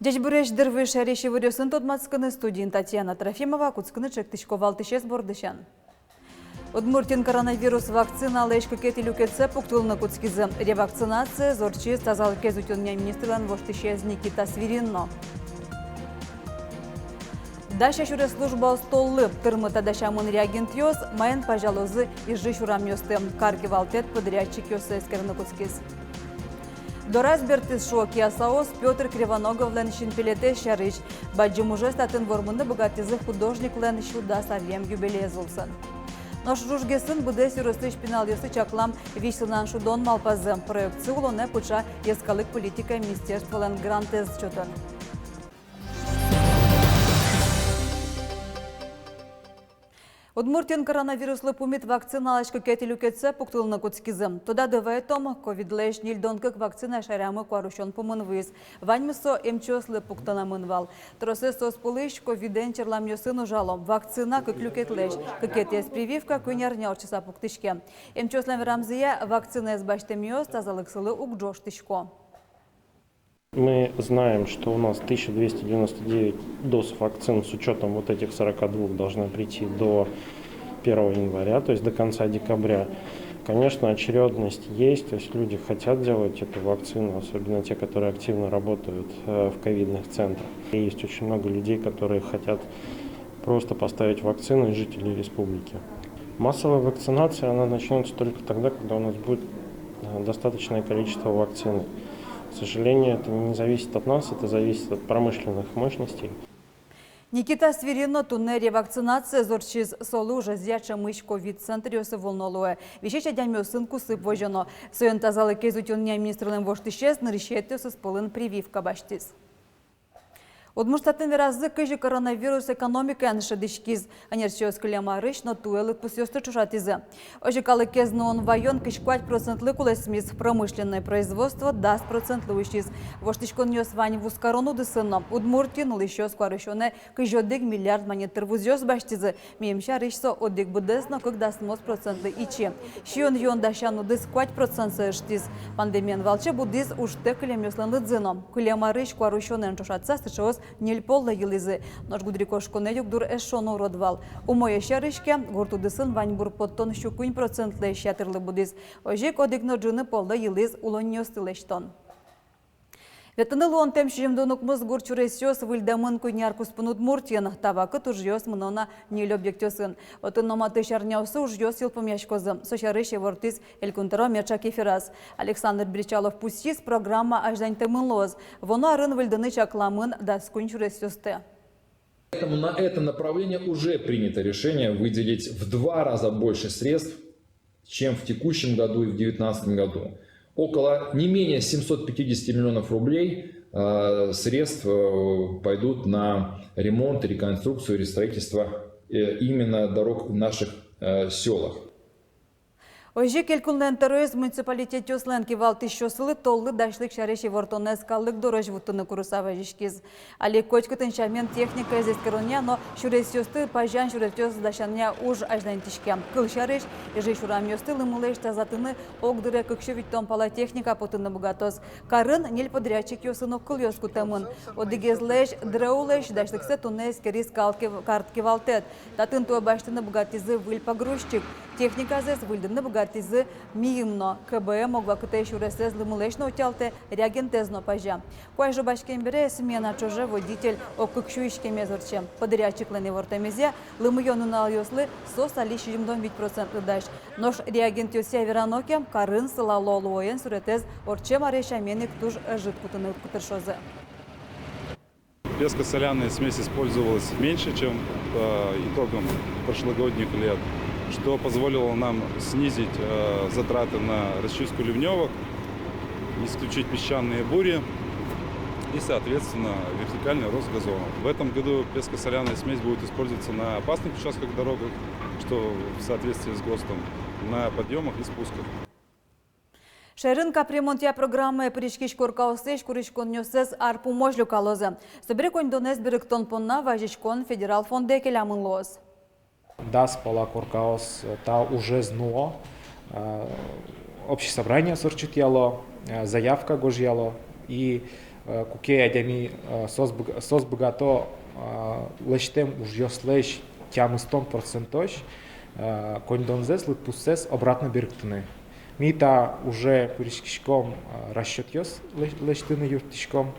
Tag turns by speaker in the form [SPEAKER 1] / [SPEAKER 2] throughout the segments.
[SPEAKER 1] Дежбуреш дырвы шареши вырёсын тодмацканы студент Татьяна Трофимова куцканы чектышковал тышес бордышан. Удмуртин коронавирус вакцина лешка кетилюкетсе пуктулны куцкизы. Ревакцинация зорчиз тазалыке зутюння министрлан воштышез Никита Свиринно. Даша шуре служба столлы тырмыта дашамын реагент ёс, майын пожалозы ижи шурам ёсты. Каргивалтет подрядчик ёсы эскерны куцкиз. До разбертис шоки асаос Петр Кривоногов лен шинпилете шарыч. Баджим уже статын вормыны богатизы художник лен щуда савьем юбилезулсын. Нож жужгесын буде сюрысты шпинал ёсы чаклам вишлынан шудон малпазы. Проекты улоне пуча ескалык политика министерства лен грантез чотын. Удмуртин коронавируслы пумит вакциналашка кетилюкетсе пуктулны куцкизым. Туда дывай том, ковид-леш нильдонкак вакцина шарямы куарушон помын выз. Ваньмысо эмчослы пуктана мынвал. Тросе соспулыш ковиден черлам ёсын ужалом. Вакцина кыклюкетлеш. Кыкетес прививка кынярня орчаса пуктышке. Эмчослам рамзия вакцина избаштем ёс тазалыксылы угджош тышко.
[SPEAKER 2] Мы знаем, что у нас 1299 доз вакцин с учетом вот этих 42 должны прийти до 1 января, то есть до конца декабря. Конечно, очередность есть, то есть люди хотят делать эту вакцину, особенно те, которые активно работают в ковидных центрах. И есть очень много людей, которые хотят просто поставить вакцину, жителей республики. Массовая вакцинация, она начнется только тогда, когда у нас будет достаточное количество вакцины. К сожалению, это не зависит от нас, это зависит от промышленных мощностей.
[SPEAKER 1] Никита Свиринно туннери вакцинация зорчиз солу жазяча мыш ковид-центр ёсы волнолуэ. Вещеча дямё сынку сып вожено. Соен тазалы кезутюння министрлым воштышез нарищет с полын прививка баштиз. Удмуртатын разы кыжи коронавирус экономика аншадышкиз. Анерчиос кылямарыш, но туэлык пусёсты чушатизы. Ожикалы кезны он вайон кышквать процентлы кулесмиз. Промышленное производство даст процентлы ущиз. Воштышкон нёс вань в ускарону дысыно. Удмуртин лыщёс кварышоне кыжёдык миллиард монетыр вузёс баштизы. Мемща рышсо одык будесно, когда смос процентлы ичи. Щион йон дащану дыс квать процентсы штиз. Пандемиен волче будиз уште кылямёслен лыдзыно. Кылямарыш кварышонен чушатса стышос Нельполла елизы. Нож гудрикошко недюк дур эшону родвал. У моей шарышке гуртудысын ваньбур подтон щукунь процентлы щатырлы будиз. Ожик одикно джуны полда елиз улоньёстылештон. Ветаны луон тем шижемдонук мыз гурчуресёс выльдамын куйняр куспын Удмуртиян. Тавакы туржёс мынона нелёбдектёсын. Отын номаты шарняусы ужьёс елпомяшкозы. Сошарыше вортиз элькунтаро мерча кефирас. Александр Бричалов пустиз программа ажданьтымын лоз. Воно арын выльданы чакламын да скунчуресёсты.
[SPEAKER 3] Поэтому на это направление уже принято решение выделить в 2 раза больше средств, чем в текущем году и в 2019 году. Около не менее 750 миллионов рублей средств пойдут на ремонт, реконструкцию, рестроительство именно дорог в наших селах.
[SPEAKER 1] Ожи келкулнен террориз муниципалитет ёсленки валты щосылы толлы дашлык шареши вортонез каллык дорож вуттыны курусава жишкиз. Али кочкытын шамен техника здесь короня, но шурес ёсты пажан шуретёс дашаня уж аждан тишке. Кыл шареш ежи шурам ёсты лымылеш тазатыны огдыре кыкшевиттон пала техника потыны бугатоз. Карын нель подрядчик ёсыно кыл ёску тэмын. Одыгезлеш дреулеш дашлыксе тунез керис картки валтет. Татын туа баштыны бугатизы выль погрузчик. Техника здесь выльдыны бугатизы миимно. КБМ могла кытай шуресез лымылешно утялте реагентезно пажа. Куайжо башкен бере смена чоже водитель окыкшуишке мезорчем. Подрядчик лене вортамезе лымыёнын алёслы сос али 7,5% даш. Нож реагент ёсе вераноке карын сылалолу оен суретез орчем арешаменик туж жит кутыны кутыршозы.
[SPEAKER 4] Песко-соляная смесь использовалась меньше, чем по итогам прошлогодних лет, что позволило нам снизить затраты на расчистку ливневок, исключить песчаные бури и, соответственно, вертикальный рост газонов. В этом году песко-соляная смесь будет использоваться на опасных участках дорог, что в соответствии с ГОСТом, на подъемах и спусках.
[SPEAKER 1] Шерын капремонтия программы причкиш коркаусеш куришкон нёсез арпу можлю калозы. Соберекон донес беректон понна важичкон федерал фонде келямын лоз.
[SPEAKER 5] Дас пола коркаус та уже зно. Общее собрание сорчит яло, заявка гож яло. И куке адями соз богато лештем уж ёслеш тямыстон процентош, кондонзес лытпуссес обратно берктыны. Мита уже пыришкишком расчет ёс лештыны юртишком.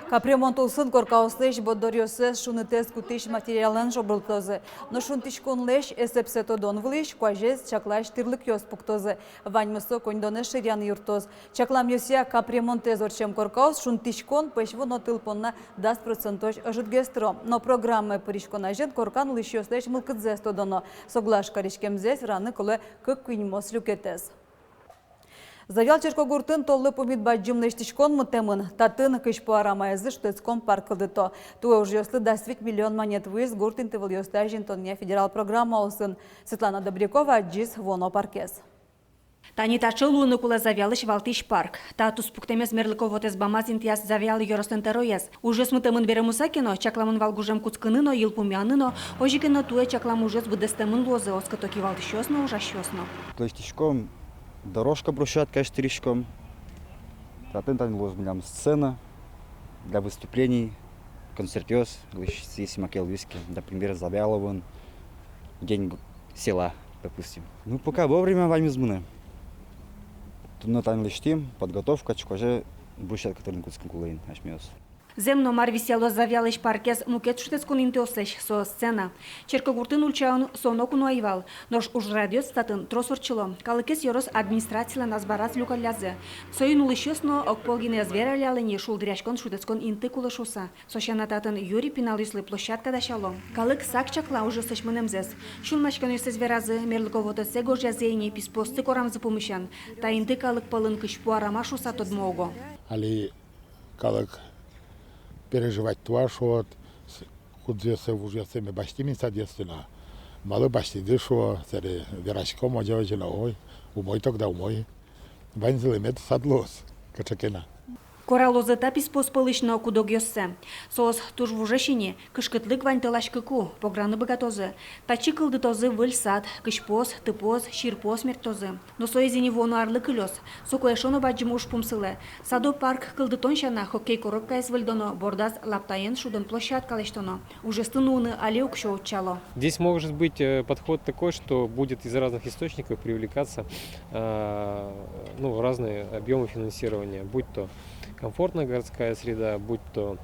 [SPEAKER 1] Капремонт улсын коркауслеш бодорьосес шунытес кутиш материалын жобылтозы. Но шунтишкон леш эсепсетодон влиш, куажез чаклаш тырлык ёс пуктозы. Ваньмысо кондоны ширян юртоз. Чаклам ёсия капремонтез орчем коркаус шунтишкон пешвоно тылпонна 10% ожитгестро. Но программы пыришкона жен коркан лиш ёслеш мылкыдзес тодоно. Соглаш каришкемзес раны коле кык куйньмос люкетез. Завял Черкогуртын толлы помид баджим лештишкон мутемын, татын кышпу арамайзы штыцком паркылдыто. Туэ уж ёслы дасвить миллион монет выезд гуртын тывыл ёстажин тонне федерал программа олсын. Светлана Добрякова, Аджис, Воно Паркес.
[SPEAKER 6] Танита чылуны кула завялыш валтиш парк. Татус пуктемес мерлыковотес бамазин тяс завялы ёростен тероез. Уже смытымын беремусакино, чакламын валгужем куцкыныно, илпумяныно, ожикино туэ чаклам ужес выдестемын лозы, оскотоки валтишёсно, ужащёсно.
[SPEAKER 7] Лештишком дорожка брусчатка штыришком. Татын лозмилям сцена для выступлений, концертёс, если макел виски, например, Завяловын, день села, допустим. Ну, пока вовремя вами змыны. Но там лештим, подготовка, чукаже, брусчатка тырнкутским кулейн, ашмёс.
[SPEAKER 6] Земно мар висело завялыш паркез мукет штецкон интеосеш со сцена. Черкогуртын ульчаун соноку нуайвал, нож уж радиос статын тросворчило. Калыкес ёрос администрацияла назбараз люкалязе. Союн улышёсно окполгине звералялыне шулдряшкон штецкон инты кулышуса. Сошанататын Юрий пиналыслы площадка дашало. Калык сакчакла уже сышмынемзес. Шулмашкан юсез веразы мерлыковото сегож язейне писпосты корам запомышан. Та инты калык палын кышпу арамашуса тодмого.
[SPEAKER 8] Али калык переживать то, что худзесе уже сами баштими соответственно. Мало баштиды, что царе верашком одевать ой, умой тогда умой. Ванзел имеет садлос, качакена.
[SPEAKER 6] Коралозы тапис поспылышно кудог ёссе. Соос туж в ужешине, кышкытлык вань тылашкыку, пограны богатозы. Тачи кылдытозы выльсад, кышпоз, тыпоз, ширпоз мертозы. Но соезини вону арлы кылёс, сокоешоно баджиму уж пумсылы. Садо парк кылдытоншана хоккей коробка из выльдоно, бордаз лаптаен шудон площадка лештоно. Уже стынуны алеук шо учало.
[SPEAKER 9] Здесь может быть подход такой, что будет из разных источников привлекаться разные объемы финансирования, будь то комфортная городская среда, будь то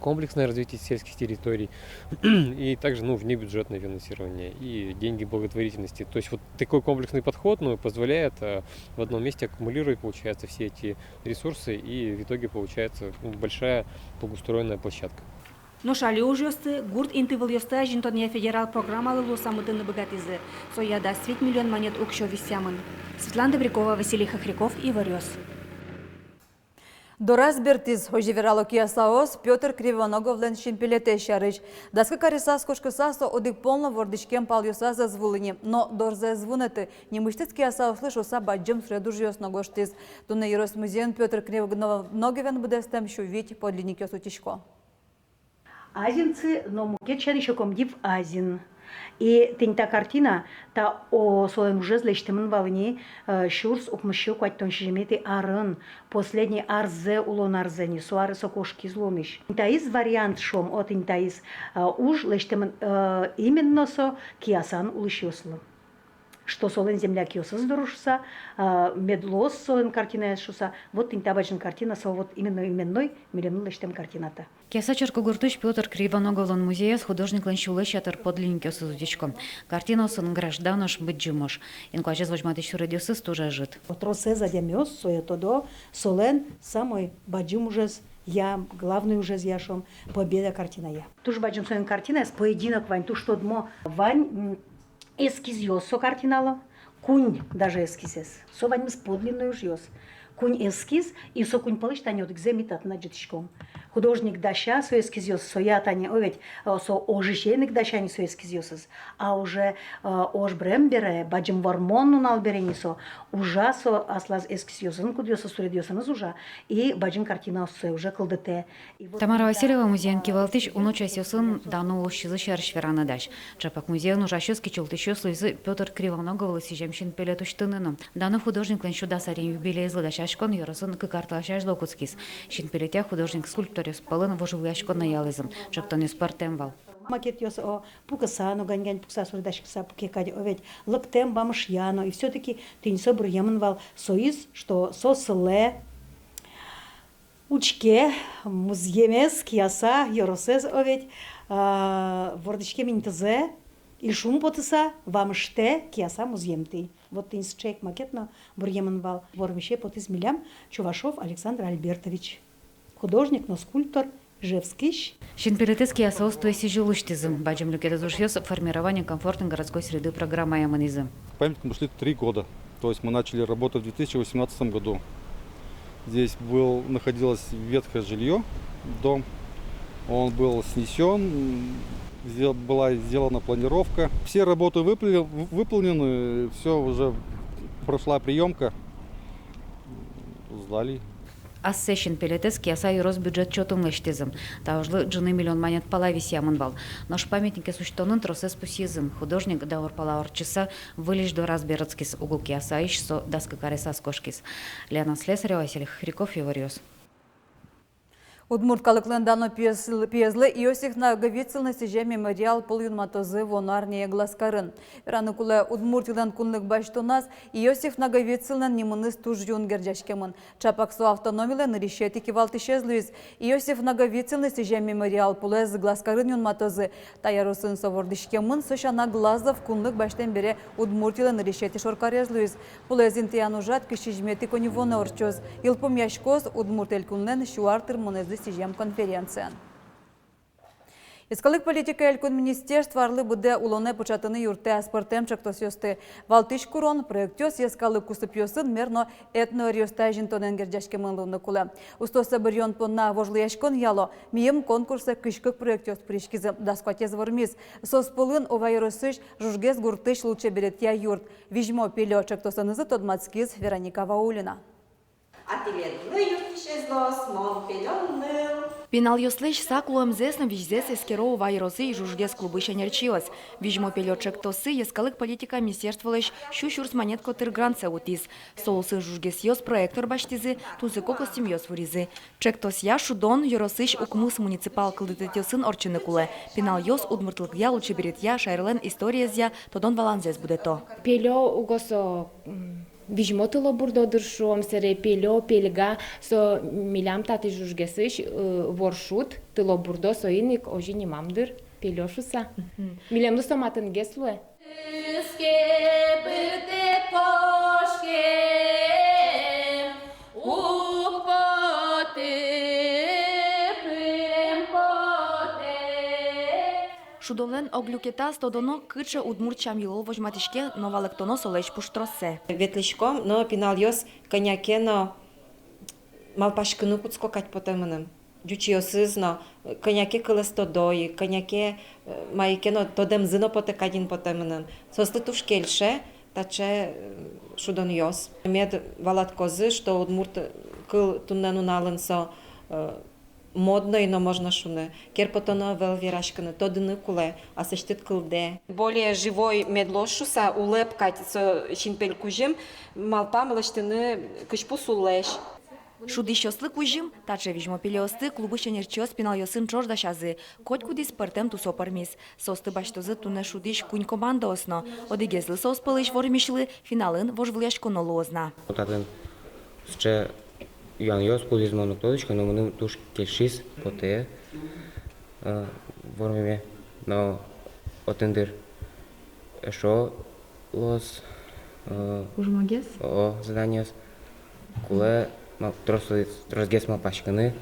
[SPEAKER 9] комплексное развитие сельских территорий и также внебюджетное финансирование и деньги благотворительности. То есть вот такой комплексный подход позволяет в одном месте аккумулировать, получается, все эти ресурсы, и в итоге получается большая благоустроенная площадка.
[SPEAKER 6] Но шали ужёсты, гурт интывыл ёсты ажинтонья федерал программалы лусамытыны богатызы. Соя да свет миллион монет укшо висямын. Светлана Добрякова, Василий Хохряков и Варёс.
[SPEAKER 1] До разбертиз ожеверало киясаос Петр Кривоноговлен шимпелете шарыч. Даска карисас кошкасасо одик полно вордичкем пал юса за звулыни. Но дорзе звунеты не мыштец киясаос лишь уса баджем среду жьёс ногоштиз. Туне Ерос музеен Петр Кривоноговен будестем шувить подлинник ёсутишко.
[SPEAKER 10] Азинцы, но мукетчан еще комдив азин. И тента картина, та о своем уже злещтемын валыни, шурс укмыщу кваттон шижемети арын, последний арзе улон арзени, суары сокошки злоныш. Интаиз вариант шом от интаиз уж лещтемын именно со киясан улышёслы. Что солен земля киоса здорушса, медлос солен картина шуса, вот интабачен картина, со вот именно именной миллион лещтем картината.
[SPEAKER 11] Кеса Черкогуртыш Петр Кривоноговлен музея художник ленщулещатыр подлинник осузутичком. Картина сын гражданош быджимош. Инкуачез возьматыш радиосыз тоже жит.
[SPEAKER 10] Отросе задемёс, сое тодо, солен самой баджим ужез. Я главный уже яшом победа картина я. Туж баджим соен картина, с поединок вань, ту что дмо вань эскиз ёс со картинала, кунь даже эскизес. Со вань с подлинной уж ёс. Кунь эскиз, и со кунь полыш танёт гземитат на джетишком. Художник даща со эскизёс, со я таня, оведь, со ожищеник дащани со эскизёсыз, а уже ож брембере, баджим вармонну налберени со, ужа со аслаз эскизёсын кудёса суредёсыныз ужа, и баджим картина со уже кылдыте.
[SPEAKER 11] Тамара Васильева музеен кивалтыш уночас ёсын дано улщызы шершвераны даш. Чапак музеен ужащёски чултыщёс лызы Петр Кривоноговлы сижемшин пелетуштыныны. Дано художник ленщуда сарен юбилей зладаша яшкон йоросын кыкарталашаш локуцкис. Шинпелетя художник-скульптор Палын вожевляшкон наялызым. Чактон спартем вал.
[SPEAKER 10] Макет ёс о пукасану гангань пукса сурдашкса пукекади оведь лыктем бамыш яно. И все-таки ты не собр яманвал союз, что сосле учке муземес кияса йоросез оведь вордичке минтазе и шум потыса вамыште кияса муземты. Вот ты чек макетно бурьяманвал вормище потыс милям Чувашов Александр Альбертович. Художник, но скульптор. Жевскиш.
[SPEAKER 11] Шинпелетецкий осоуствуя сижулыштизм. Баджим люкедазушьёс формирование комфортной городской среды программа Яманизм.
[SPEAKER 12] Памятнику мы шли 3 года. То есть мы начали работать в 2018 году. Здесь находилось ветхое жилье, дом. Он был снесен, была сделана планировка. Все работы выполнены, все уже прошла приемка. Сдали.
[SPEAKER 11] Ассе Шинпелетецкий аса юрос бюджет чотумлыштизм. Таужлы джины миллион монет палавис яманбал. Наш памятник сущтонын тросес пусизм. Художник даур палаорчиса вылиш до разберцкис угулки аса ишсо даска каресас кошкис. Лена Слесарева, Василий Хриков, Евариос.
[SPEAKER 1] Удмурткалыклендано пьезлы Иосиф Наговицылны сиже мемориал полюн матозы вонарния гласкарын. Раныкулы Удмуртилен кунлык баштонас Иосиф Наговицылнен немыныз туж юнгерджашкемын. Чапаксу автономилен решетики валтышезлюиз. Иосиф Наговицылны сиже мемориал полюз гласкарын юн матозы. Таярусын совордышкемын сошана глазов кунлык баштен бере Удмуртилен решети шоркарезлюиз. Полюзин тиянужат кишижмети коневоны орчоз. Илпом яшкоз Удмуртель кунлен шуартыр монезды сижем конференция. Искалык политика элькун министерство арлы буде улоне початыны юрте аспортем чактосьосты. Валтыш курон проектёс ескалык кусыпьосын мерно этно-риостажин тоненгерджашке мынлыны кулы. Устоса бірьон понна вожлыяшкон яло, мием конкурса кышкык проектёс пришкизы даскватез вармиз. Соспылын овайросыш жужгез гуртыш лучше беретья юрт. Вижмо пилё чактосанызы тодмацкиз Вероника Ваулина.
[SPEAKER 13] Пенал ёслеш саклуем зесна вижзес эскероу вайросы и жужгес клубы шанерчилась. Вижмо пелёчек тосы ескалык политика министерстволеш щущурс монетко тыргранце утис. Соусы жужгес ёс проектор баштизы, тузы кокостим ёс вуризы. Чек тос я шудон ёросыш укмыс муниципал кылдытетёсын орчыны куле. Пенал ёс удмуртлык я лучше берет я шайрлен историязя, тодон валанзес будето.
[SPEAKER 14] Пелё угосо Вижмотыло бурдо дыршуом сере пелё пельга со милям тати жужгесыш воршут тыло бурдо соиник ожи немамдыр пелёшуса. Милем дусо матын геслуэ.
[SPEAKER 13] Шудолен оглюкета стодоно кыча удмурчам йылол вожматишке новалектоно солеш пуштросе.
[SPEAKER 15] Ветлишком, но пинал йос коньякено малпашкыны куцко кать потемыным. Дючиосызно коньяке кылыстодой, коньяке майкено тодем зыно потекадин потемыным. Сослы туш кельше, таче шудон йос. Мед валат козы, что удмурт кыл туннену налынсо модно и но можно шуны. Керпотоно велвирашканы, то дыны куле, а сочтет кылде. Более живой медлошуса улепкать со шинпель кужим, малпа малыштыны кышпу сулеш.
[SPEAKER 13] Шудищослы кужим, таче вижмо пелеосты клубы шенерчиос пинал йосын чождашазы. Коть кудис пертем тусо пармис. Состы баштозы туне шудиш кунь команда осно. Одигезлы сос пылыш вормишлы, финалын вожвлияшко нолозна.
[SPEAKER 16] Отадын ще Ян йос кудис монотодичка, но мы туш кельшис поте вормиме, но отендер шо лос
[SPEAKER 13] Ужмагес?
[SPEAKER 16] О заданиос куле тросгес малпашканы.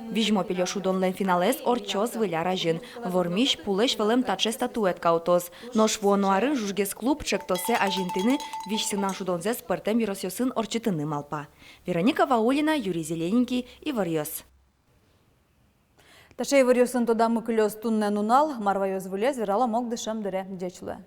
[SPEAKER 13] Вижмо пелешу донлен финалес орчоз выля ражин. Вормиш пулеш велем таче статует каутоз. Нож вонуарын жужгес клуб чектосе ажинтины вишсына шудонзес пертем виросьосын орчитыны малпа. Вероника Ваулина, Юрий Зелененький и Варьос.
[SPEAKER 1] Ташей Варьосын тодамы клёс туннен унал, марвайоз вылез, верала мог дышам дыре дечлы.